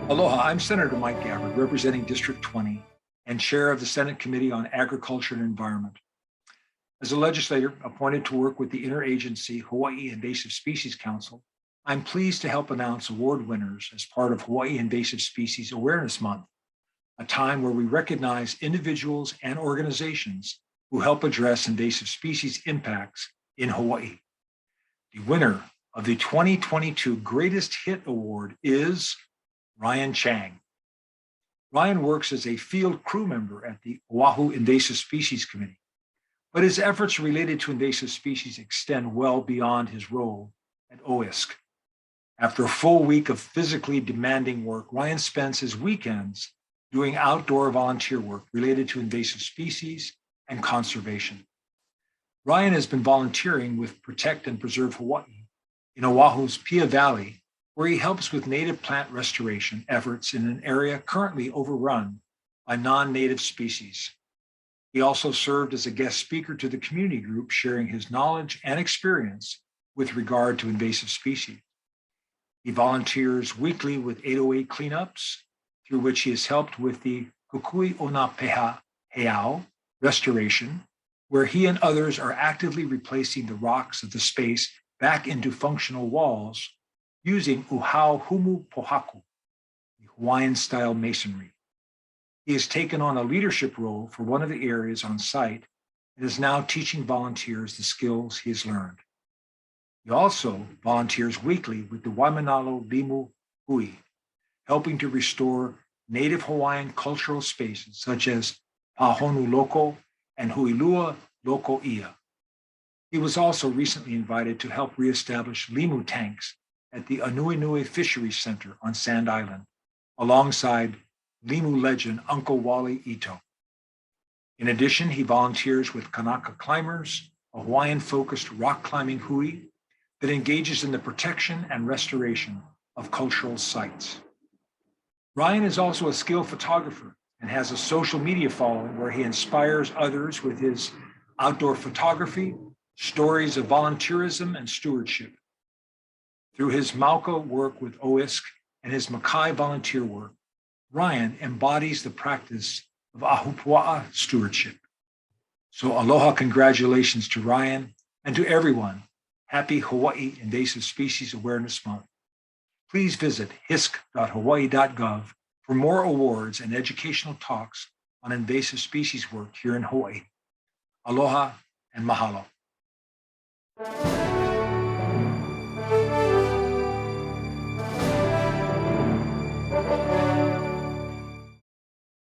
Aloha, I'm Senator Mike Gabbard, representing District 20 and chair of the Senate Committee on Agriculture and Environment. As a legislator appointed to work with the interagency Hawaiʻi Invasive Species Council, I'm pleased to help announce award winners as part of Hawaiʻi Invasive Species Awareness Month, a time where we recognize individuals and organizations who help address invasive species impacts in Hawaii. The winner of the 2022 Greatest Hit Award is Ryan Chang. Ryan works as a field crew member at the Oahu Invasive Species Committee, but his efforts related to invasive species extend well beyond his role at OISC. After a full week of physically demanding work, Ryan spends his weekends doing outdoor volunteer work related to invasive species and conservation. Ryan has been volunteering with Protect and Preserve Hawaii in Oahu's Pia Valley, where he helps with native plant restoration efforts in an area currently overrun by non-native species. He also served as a guest speaker to the community group, sharing his knowledge and experience with regard to invasive species. He volunteers weekly with 808 cleanups, through which he has helped with the Kukui Ona Peha Heao restoration, where he and others are actively replacing the rocks of the space back into functional walls using uhau humu pohaku, the Hawaiian-style masonry. He has taken on a leadership role for one of the areas on site and is now teaching volunteers the skills he has learned. He also volunteers weekly with the Waimanalo Limu Hui, helping to restore native Hawaiian cultural spaces such as Pahonu Loko and Huilua Loko Ia. He was also recently invited to help reestablish limu tanks at the Anuenue Fisheries Center on Sand Island, alongside limu legend Uncle Wally Ito. In addition, he volunteers with Kanaka Climbers, a Hawaiian-focused rock climbing hui that engages in the protection and restoration of cultural sites. Ryan is also a skilled photographer and has a social media following where he inspires others with his outdoor photography, stories of volunteerism and stewardship. Through his Mauka work with OISC and his Makai volunteer work, Ryan embodies the practice of ahupua'a stewardship. So aloha, congratulations to Ryan, and to everyone, happy Hawaii Invasive Species Awareness Month. Please visit hisc.hawaii.gov for more awards and educational talks on invasive species work here in Hawaii. Aloha and mahalo.